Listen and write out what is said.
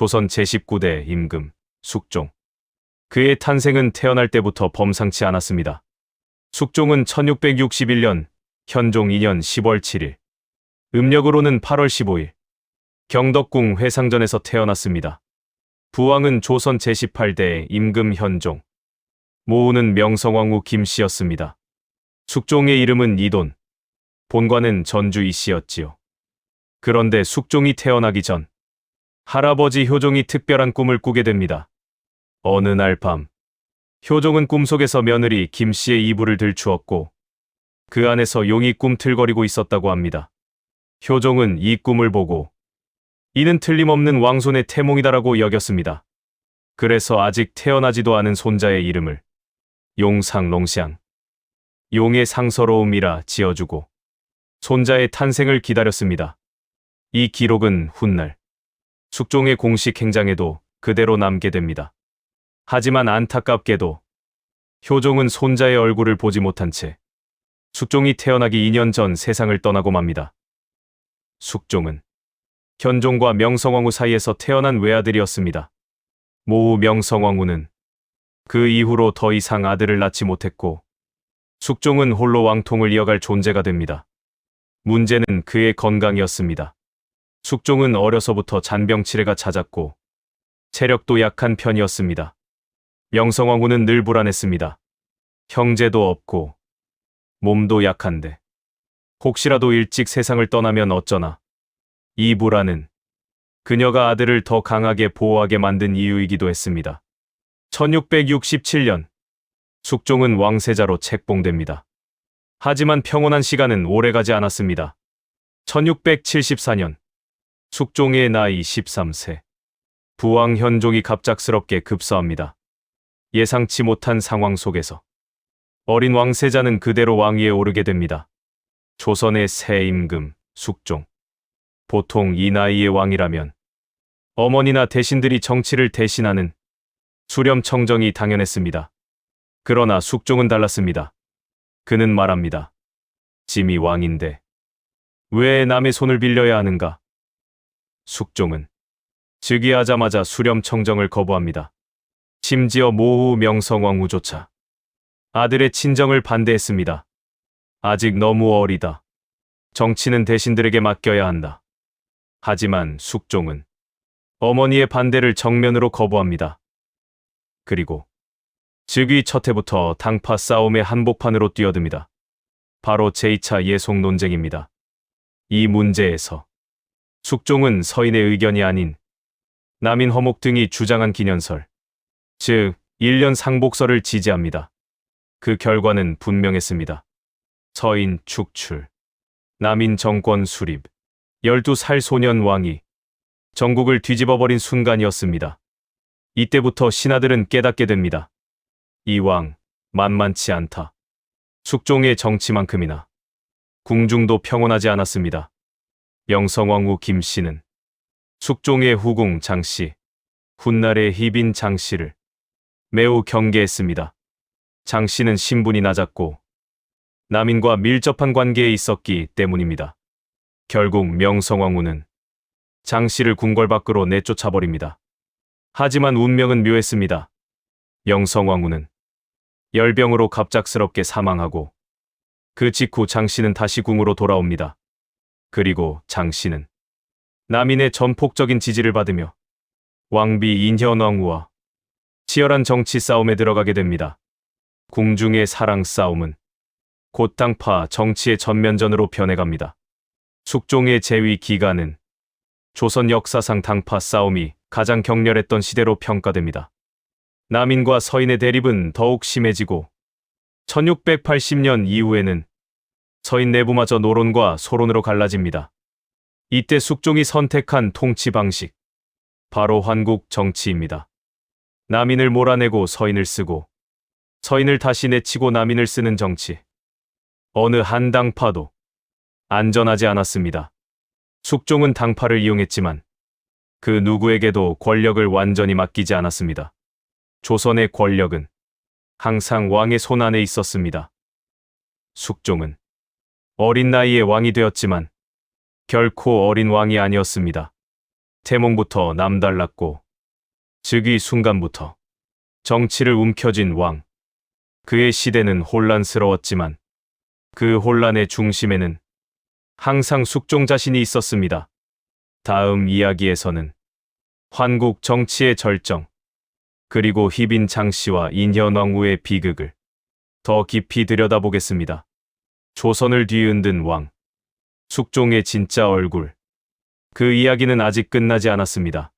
조선 제19대 임금, 숙종. 그의 탄생은 태어날 때부터 범상치 않았습니다. 숙종은 1661년 현종 2년 10월 7일, 음력으로는 8월 15일, 경덕궁 회상전에서 태어났습니다. 부왕은 조선 제18대 임금 현종, 모우는 명성황후 김씨였습니다. 숙종의 이름은 이돈, 본관은 전주 이씨였지요. 그런데 숙종이 태어나기 전 할아버지 효종이 특별한 꿈을 꾸게 됩니다. 어느 날 밤, 효종은 꿈속에서 며느리 김씨의 이불을 들추었고 그 안에서 용이 꿈틀거리고 있었다고 합니다. 효종은 이 꿈을 보고 이는 틀림없는 왕손의 태몽이다라고 여겼습니다. 그래서 아직 태어나지도 않은 손자의 이름을 용상롱샹, 용의 상서로움이라 지어주고 손자의 탄생을 기다렸습니다. 이 기록은 훗날 숙종의 공식 행장에도 그대로 남게 됩니다. 하지만 안타깝게도 효종은 손자의 얼굴을 보지 못한 채 숙종이 태어나기 2년 전 세상을 떠나고 맙니다. 숙종은 현종과 명성황후 사이에서 태어난 외아들이었습니다. 모후 명성황후는 그 이후로 더 이상 아들을 낳지 못했고 숙종은 홀로 왕통을 이어갈 존재가 됩니다. 문제는 그의 건강이었습니다. 숙종은 어려서부터 잔병치레가 잦았고 체력도 약한 편이었습니다. 명성황후는 늘 불안했습니다. 형제도 없고 몸도 약한데 혹시라도 일찍 세상을 떠나면 어쩌나. 이 불안은 그녀가 아들을 더 강하게 보호하게 만든 이유이기도 했습니다. 1667년 숙종은 왕세자로 책봉됩니다. 하지만 평온한 시간은 오래가지 않았습니다. 1674년 숙종의 나이 13세. 부왕 현종이 갑작스럽게 급서합니다. 예상치 못한 상황 속에서 어린 왕세자는 그대로 왕위에 오르게 됩니다. 조선의 새 임금, 숙종. 보통 이 나이의 왕이라면 어머니나 대신들이 정치를 대신하는 수렴청정이 당연했습니다. 그러나 숙종은 달랐습니다. 그는 말합니다. 짐이 왕인데 왜 남의 손을 빌려야 하는가? 숙종은 즉위하자마자 수렴청정을 거부합니다. 심지어 모후 명성황후조차 아들의 친정을 반대했습니다. 아직 너무 어리다. 정치는 대신들에게 맡겨야 한다. 하지만 숙종은 어머니의 반대를 정면으로 거부합니다. 그리고 즉위 첫 해부터 당파 싸움의 한복판으로 뛰어듭니다. 바로 제2차 예속 논쟁입니다. 이 문제에서 숙종은 서인의 의견이 아닌 남인 허목 등이 주장한 기년설, 즉 1년 상복설을 지지합니다. 그 결과는 분명했습니다. 서인 축출, 남인 정권 수립, 12살 소년 왕이 전국을 뒤집어버린 순간이었습니다. 이때부터 신하들은 깨닫게 됩니다. 이 왕 만만치 않다. 숙종의 정치만큼이나 궁중도 평온하지 않았습니다. 명성황후 김씨는 숙종의 후궁 장씨, 훗날의 희빈 장씨를 매우 경계했습니다. 장씨는 신분이 낮았고 남인과 밀접한 관계에 있었기 때문입니다. 결국 명성황후는 장씨를 궁궐 밖으로 내쫓아버립니다. 하지만 운명은 묘했습니다. 명성황후는 열병으로 갑작스럽게 사망하고 그 직후 장씨는 다시 궁으로 돌아옵니다. 그리고 장씨는 남인의 전폭적인 지지를 받으며 왕비 인현왕후와 치열한 정치 싸움에 들어가게 됩니다. 궁중의 사랑 싸움은 곧 당파 정치의 전면전으로 변해갑니다. 숙종의 재위 기간은 조선 역사상 당파 싸움이 가장 격렬했던 시대로 평가됩니다. 남인과 서인의 대립은 더욱 심해지고 1680년 이후에는 서인 내부마저 노론과 소론으로 갈라집니다. 이때 숙종이 선택한 통치 방식, 바로 환국 정치입니다. 남인을 몰아내고 서인을 쓰고 서인을 다시 내치고 남인을 쓰는 정치. 어느 한 당파도 안전하지 않았습니다. 숙종은 당파를 이용했지만 그 누구에게도 권력을 완전히 맡기지 않았습니다. 조선의 권력은 항상 왕의 손 안에 있었습니다. 숙종은 어린 나이에 왕이 되었지만 결코 어린 왕이 아니었습니다. 태몽부터 남달랐고 즉위 순간부터 정치를 움켜쥔 왕. 그의 시대는 혼란스러웠지만 그 혼란의 중심에는 항상 숙종 자신이 있었습니다. 다음 이야기에서는 환국 정치의 절정, 그리고 희빈 장씨와 인현왕후의 비극을 더 깊이 들여다보겠습니다. 조선을 뒤흔든 왕, 숙종의 진짜 얼굴. 그 이야기는 아직 끝나지 않았습니다.